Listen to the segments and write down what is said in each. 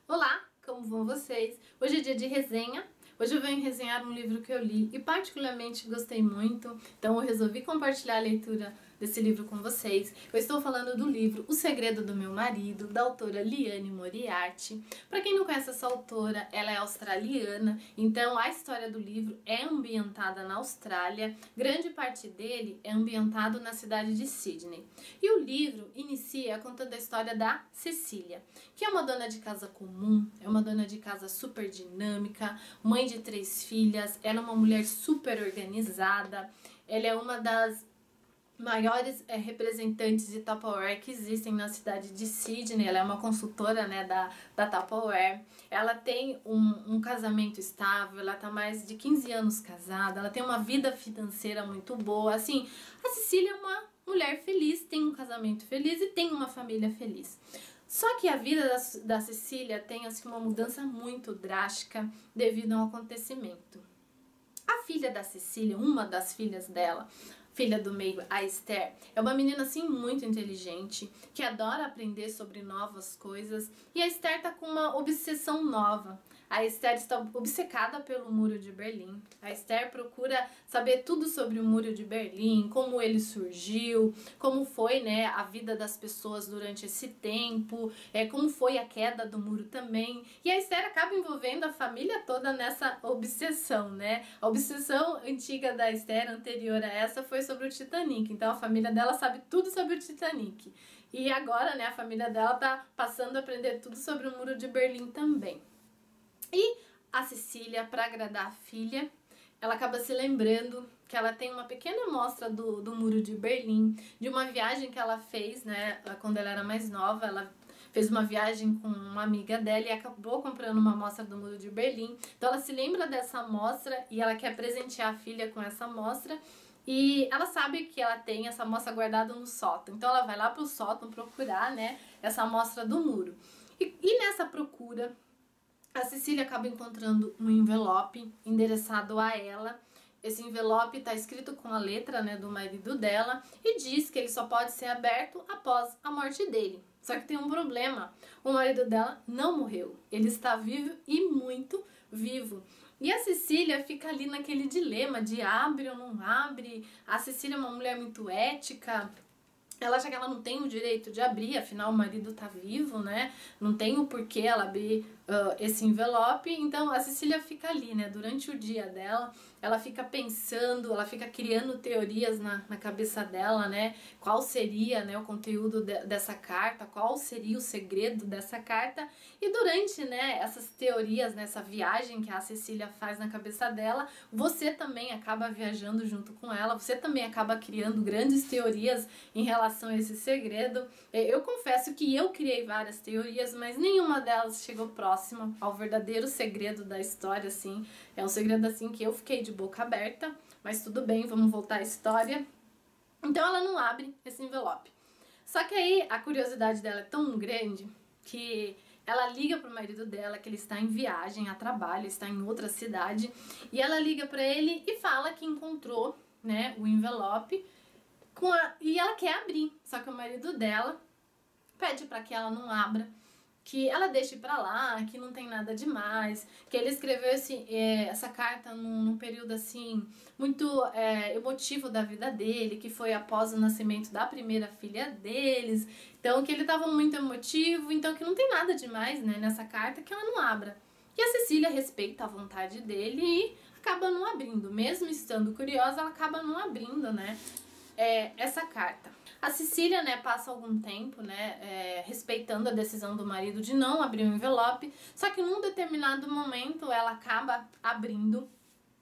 Olá, como vão vocês? Hoje é dia de resenha. Hoje eu venho resenhar um livro que eu li e particularmente gostei muito, então eu resolvi compartilhar a leitura desse livro com vocês. Eu estou falando do livro O Segredo do Meu Marido, da autora Liane Moriarty. Para quem não conhece essa autora, ela é australiana, então a história do livro é ambientada na Austrália, grande parte dele é ambientado na cidade de Sydney. E o livro inicia contando a história da Cecília, que é uma dona de casa comum, é uma dona de casa super dinâmica, mãe de 3 filhas, ela é uma mulher super organizada, ela é uma das maiores representantes de Tupperware que existem na cidade de Sydney. Ela é uma consultora, né, da Tupperware. Ela tem um casamento estável, ela está mais de 15 anos casada, ela tem uma vida financeira muito boa. Assim, a Cecília é uma mulher feliz, tem um casamento feliz e tem uma família feliz. Só que a vida da Cecília tem assim, uma mudança muito drástica devido a um acontecimento. A filha da Cecília, uma das filhas dela, filha do meio, a Esther, é uma menina assim muito inteligente, que adora aprender sobre novas coisas, e a Esther tá com uma obsessão nova. A Esther está obcecada pelo Muro de Berlim. A Esther procura saber tudo sobre o Muro de Berlim, como ele surgiu, como foi, né, a vida das pessoas durante esse tempo, como foi a queda do muro também. E a Esther acaba envolvendo a família toda nessa obsessão, né? A obsessão antiga da Esther, anterior a essa, foi sobre o Titanic. Então a família dela sabe tudo sobre o Titanic. E agora, né, a família dela tá passando a aprender tudo sobre o Muro de Berlim também. E a Cecília, para agradar a filha, ela acaba se lembrando que ela tem uma pequena amostra do Muro de Berlim, de uma viagem que ela fez, né, quando ela era mais nova. Ela fez uma viagem com uma amiga dela e acabou comprando uma amostra do Muro de Berlim. Então ela se lembra dessa amostra e ela quer presentear a filha com essa amostra. E ela sabe que ela tem essa amostra guardada no sótão. Então ela vai lá pro sótão procurar, né, essa amostra do muro. E nessa procura, a Cecília acaba encontrando um envelope endereçado a ela. Esse envelope está escrito com a letra, né, do marido dela e diz que ele só pode ser aberto após a morte dele. Só que tem um problema, o marido dela não morreu, ele está vivo e muito vivo. E a Cecília fica ali naquele dilema de abre ou não abre. A Cecília é uma mulher muito ética, ela acha que ela não tem o direito de abrir, afinal o marido tá vivo, né? Não tem o porquê ela abrir esse envelope. Então a Cecília fica ali, né? Durante o dia dela, ela fica pensando, ela fica criando teorias na cabeça dela, né? Qual seria, né, o conteúdo dessa carta, qual seria o segredo dessa carta. E durante, né, essas teorias, nessa viagem que a Cecília faz na cabeça dela, você também acaba viajando junto com ela, você também acaba criando grandes teorias em relação a esse segredo. Eu confesso que eu criei várias teorias, mas nenhuma delas chegou próxima ao verdadeiro segredo da história, assim. É um segredo, assim, que eu fiquei de boca aberta, mas tudo bem, vamos voltar à história. Então ela não abre esse envelope. Só que aí a curiosidade dela é tão grande que ela liga pro marido dela que ele está em viagem, a trabalho, está em outra cidade, e ela liga para ele e fala que encontrou, né, o envelope e ela quer abrir, só que o marido dela pede para que ela não abra, que ela deixe pra lá, que não tem nada demais, que ele escreveu essa carta num período assim muito emotivo da vida dele, que foi após o nascimento da primeira filha deles, então que ele estava muito emotivo, então que não tem nada demais, né, nessa carta, que ela não abra. E a Cecília respeita a vontade dele e acaba não abrindo, mesmo estando curiosa, ela acaba não abrindo, né, essa carta. A Cecília, né, passa algum tempo, né, respeitando a decisão do marido de não abrir o envelope, só que num determinado momento ela acaba abrindo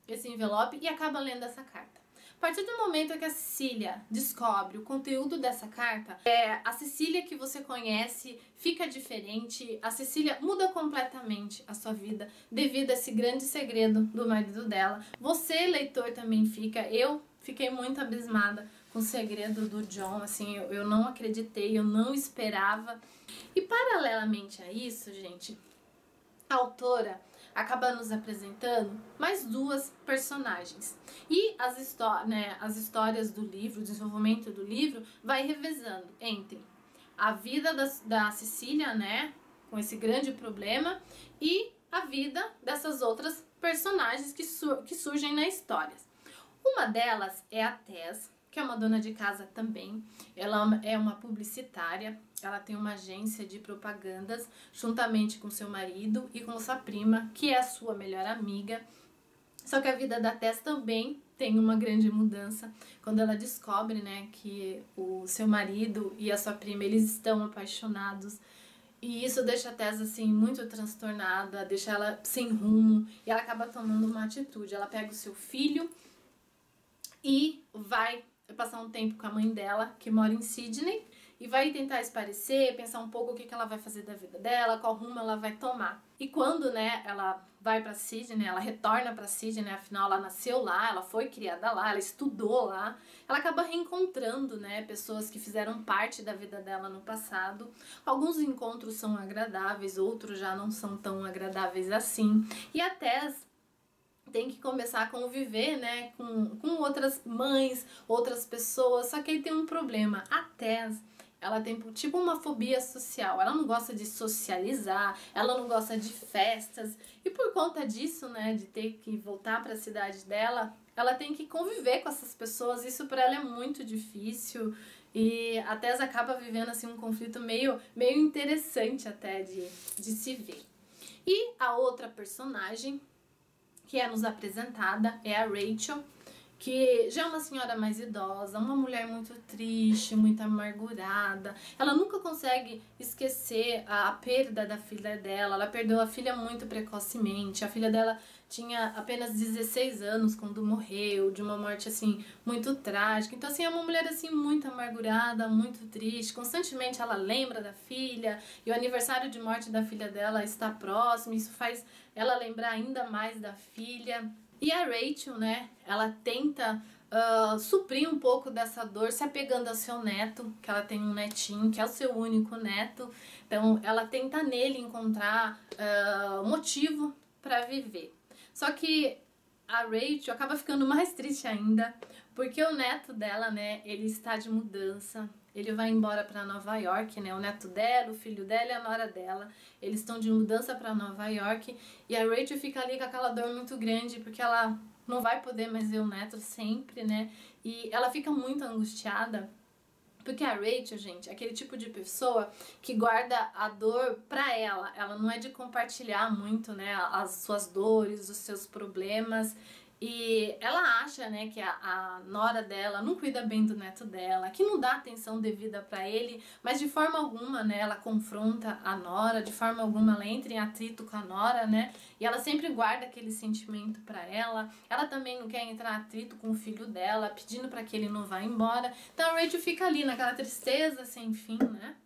esse envelope e acaba lendo essa carta. A partir do momento que a Cecília descobre o conteúdo dessa carta, a Cecília que você conhece fica diferente, a Cecília muda completamente a sua vida devido a esse grande segredo do marido dela. Você, leitor, também fica. Eu fiquei muito abismada com o segredo do John, assim, eu não acreditei, eu não esperava. E paralelamente a isso, gente, a autora acaba nos apresentando mais 2 personagens. E as histórias do livro, o desenvolvimento do livro, vai revezando entre a vida da Cecília, né, com esse grande problema, e a vida dessas outras personagens que surgem na história. Uma delas é a Tess, que é uma dona de casa também. Ela é uma publicitária, ela tem uma agência de propagandas juntamente com seu marido e com sua prima, que é a sua melhor amiga. Só que a vida da Tess também tem uma grande mudança quando ela descobre, né, que o seu marido e a sua prima, eles estão apaixonados. E isso deixa a Tess, assim, muito transtornada, deixa ela sem rumo, e ela acaba tomando uma atitude. Ela pega o seu filho e vai passar um tempo com a mãe dela, que mora em Sydney, e vai tentar esparecer, pensar um pouco o que ela vai fazer da vida dela, qual rumo ela vai tomar. E quando, né, ela vai pra Sydney, ela retorna pra Sydney, afinal ela nasceu lá, ela foi criada lá, ela estudou lá, ela acaba reencontrando, né, pessoas que fizeram parte da vida dela no passado. Alguns encontros são agradáveis, outros já não são tão agradáveis assim. E a Tess tem que começar a conviver, né, com outras mães, outras pessoas, só que aí tem um problema. A Tess, ela tem tipo uma fobia social, ela não gosta de socializar, ela não gosta de festas, e por conta disso, né, de ter que voltar para a cidade dela, ela tem que conviver com essas pessoas, isso para ela é muito difícil, e a Tess acaba vivendo assim um conflito meio interessante até de se ver. E a outra personagem que é nos apresentada é a Rachel, que já é uma senhora mais idosa, uma mulher muito triste, muito amargurada. Ela nunca consegue esquecer a perda da filha dela. Ela perdeu a filha muito precocemente. A filha dela tinha apenas 16 anos quando morreu, de uma morte assim muito trágica. Então assim, é uma mulher assim muito amargurada, muito triste. Constantemente ela lembra da filha, e o aniversário de morte da filha dela está próximo. Isso faz ela lembrar ainda mais da filha. E a Rachel, né, ela tenta suprir um pouco dessa dor se apegando ao seu neto, que ela tem um netinho, que é o seu único neto. Então ela tenta nele encontrar motivo para viver. Só que a Rachel acaba ficando mais triste ainda, porque o neto dela, né, ele está de mudança. Ele vai embora para Nova York, né? O neto dela, o filho dela e a nora dela. Eles estão de mudança para Nova York. E a Rachel fica ali com aquela dor muito grande, porque ela não vai poder mais ver o neto sempre, né? E ela fica muito angustiada, porque a Rachel, gente, é aquele tipo de pessoa que guarda a dor pra ela. Ela não é de compartilhar muito, né, as suas dores, os seus problemas. E ela acha, né, que a nora dela não cuida bem do neto dela, que não dá atenção devida pra ele, mas de forma alguma, né, ela confronta a nora, de forma alguma ela entra em atrito com a nora, né, e ela sempre guarda aquele sentimento pra ela. Ela também não quer entrar em atrito com o filho dela, pedindo pra que ele não vá embora. Então a Rachel fica ali naquela tristeza sem fim, né,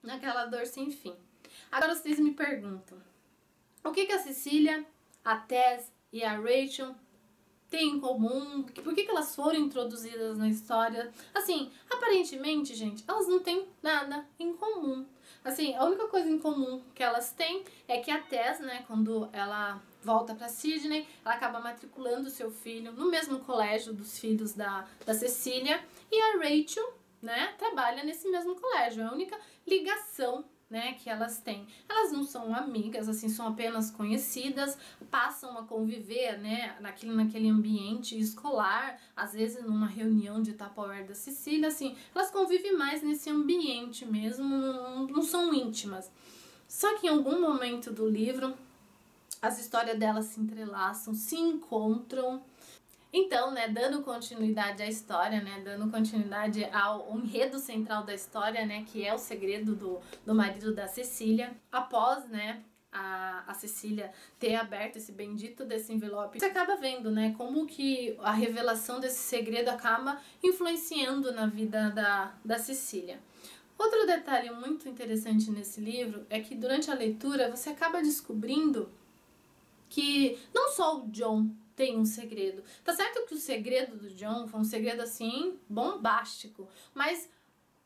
naquela dor sem fim. Agora vocês me perguntam, o que a Cecília, a Tess e a Rachel têm em comum? Por que elas foram introduzidas na história? Assim, aparentemente, gente, elas não têm nada em comum. Assim, a única coisa em comum que elas têm é que a Tess, né, quando ela volta para Sydney, ela acaba matriculando seu filho no mesmo colégio dos filhos da Cecília, e a Rachel, né, trabalha nesse mesmo colégio. É a única ligação, né, que elas têm. Elas não são amigas, assim, são apenas conhecidas, passam a conviver, né, naquele ambiente escolar, às vezes numa reunião de Tupperware da Cecília, assim, elas convivem mais nesse ambiente mesmo, não são íntimas. Só que em algum momento do livro, as histórias delas se entrelaçam, se encontram. Então, né, dando continuidade à história, né, dando continuidade ao enredo central da história, né, que é o segredo do marido da Cecília, após, né, a Cecília ter aberto esse bendito desse envelope, você acaba vendo, né, como que a revelação desse segredo acaba influenciando na vida da Cecília. Outro detalhe muito interessante nesse livro é que durante a leitura você acaba descobrindo que não só o John tem um segredo. Tá certo que o segredo do John foi um segredo assim bombástico, mas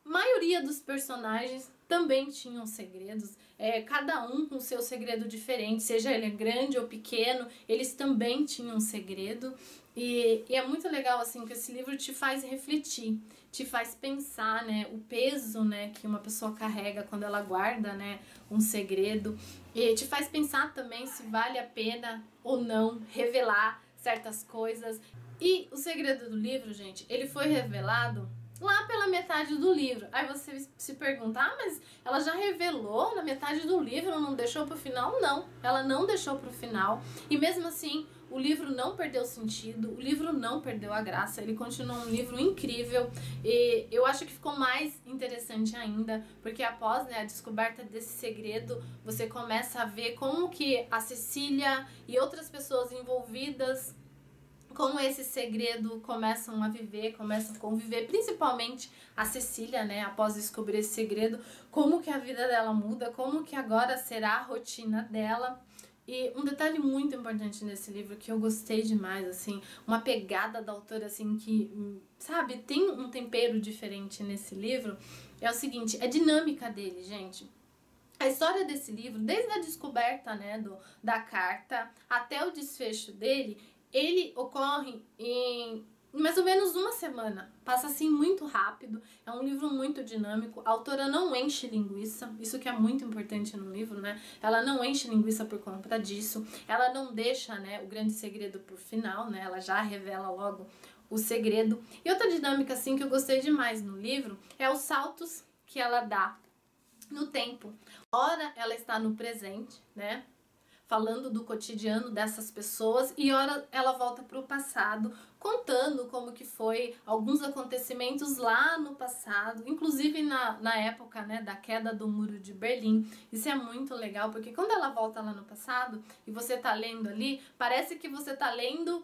a maioria dos personagens também tinham segredos, cada um com seu segredo diferente, seja ele grande ou pequeno, eles também tinham um segredo. E é muito legal, assim, que esse livro te faz refletir, te faz pensar, né, o peso, né, que uma pessoa carrega quando ela guarda, né, um segredo. E te faz pensar também se vale a pena ou não revelar certas coisas. E o segredo do livro, gente, ele foi revelado lá pela metade do livro. Aí você se pergunta, mas ela já revelou na metade do livro, não deixou pro final? Não, ela não deixou pro final. E mesmo assim, o livro não perdeu sentido, o livro não perdeu a graça, ele continua um livro incrível. E eu acho que ficou mais interessante ainda, porque após, né, a descoberta desse segredo, você começa a ver como que a Cecília e outras pessoas envolvidas como esse segredo começam a viver, começam a conviver, principalmente a Cecília, né, após descobrir esse segredo, como que a vida dela muda, como que agora será a rotina dela. E um detalhe muito importante nesse livro que eu gostei demais, assim, uma pegada da autora, assim, que, sabe, tem um tempero diferente nesse livro, é o seguinte, a dinâmica dele, gente. A história desse livro, desde a descoberta, né, da carta até o desfecho dele, ele ocorre em mais ou menos uma semana. Passa assim muito rápido, é um livro muito dinâmico. A autora não enche linguiça, isso que é muito importante no livro, né? Ela não enche linguiça por conta disso. Ela não deixa, né, o grande segredo por final, né? Ela já revela logo o segredo. E outra dinâmica assim que eu gostei demais no livro é os saltos que ela dá no tempo. Ora ela está no presente, né? Falando do cotidiano dessas pessoas, e ora ela volta para o passado, contando como que foi alguns acontecimentos lá no passado, inclusive na época, né, da queda do Muro de Berlim. Isso é muito legal, porque quando ela volta lá no passado e você tá lendo ali, parece que você tá lendo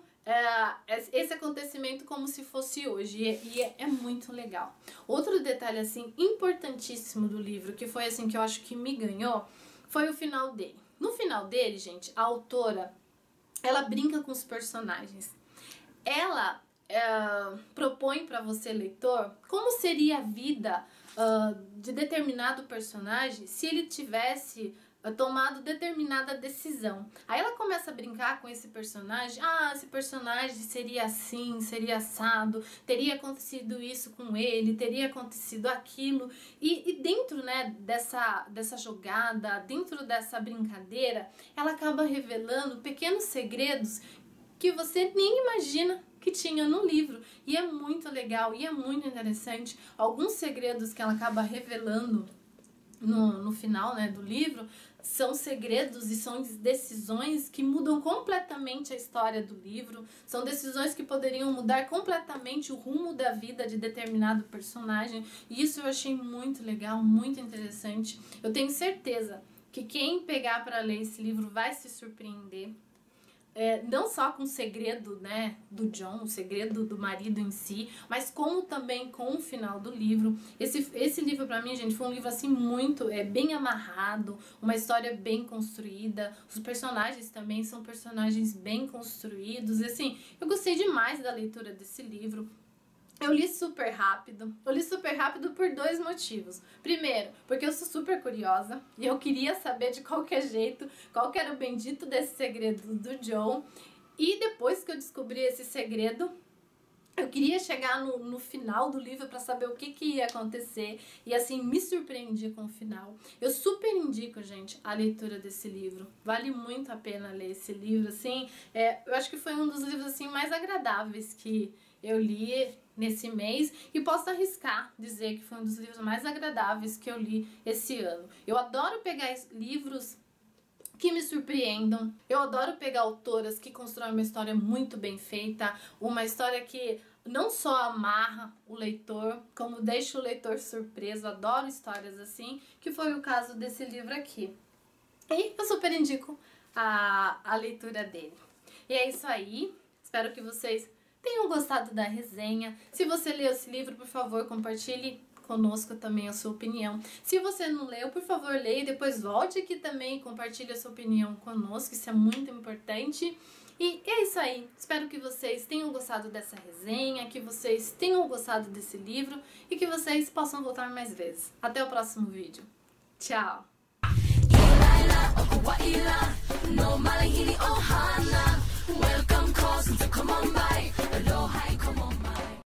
esse acontecimento como se fosse hoje, e é muito legal. Outro detalhe assim importantíssimo do livro, que foi assim que eu acho que me ganhou, foi o final dele. No final dele, gente, a autora, ela brinca com os personagens. Ela propõe para você, leitor, como seria a vida de determinado personagem se ele tivesse tomado determinada decisão. Aí ela começa a brincar com esse personagem. Esse personagem seria assim, seria assado, teria acontecido isso com ele, teria acontecido aquilo. E dentro, né, dessa jogada, dentro dessa brincadeira, ela acaba revelando pequenos segredos que você nem imagina que tinha no livro. E é muito legal, e é muito interessante. Alguns segredos que ela acaba revelando no final, né, do livro, são segredos e são decisões que mudam completamente a história do livro, são decisões que poderiam mudar completamente o rumo da vida de determinado personagem, e isso eu achei muito legal, muito interessante. Eu tenho certeza que quem pegar para ler esse livro vai se surpreender. Não só com o segredo, né, do John, o segredo do marido em si, mas como também com o final do livro. Esse livro pra mim, gente, foi um livro assim muito bem amarrado, uma história bem construída, os personagens também são personagens bem construídos, e assim, eu gostei demais da leitura desse livro. Eu li super rápido por dois motivos. Primeiro, porque eu sou super curiosa e eu queria saber de qualquer jeito qual que era o bendito desse segredo do John. E depois que eu descobri esse segredo, eu queria chegar no final do livro para saber o que ia acontecer, e assim, me surpreendi com o final. Eu super indico, gente, a leitura desse livro. Vale muito a pena ler esse livro, assim. Eu acho que foi um dos livros assim mais agradáveis que eu li nesse mês, e posso arriscar dizer que foi um dos livros mais agradáveis que eu li esse ano. Eu adoro pegar livros que me surpreendam, eu adoro pegar autoras que constroem uma história muito bem feita, uma história que não só amarra o leitor, como deixa o leitor surpreso. Adoro histórias assim, que foi o caso desse livro aqui. E eu super indico a leitura dele. E é isso aí, espero que vocês tenham gostado da resenha. Se você leu esse livro, por favor, compartilhe conosco também a sua opinião. Se você não leu, por favor, leia e depois volte aqui também e compartilhe a sua opinião conosco. Isso é muito importante. E é isso aí. Espero que vocês tenham gostado dessa resenha, que vocês tenham gostado desse livro e que vocês possam voltar mais vezes. Até o próximo vídeo. Tchau! Welcome calls, so come on by. Aloha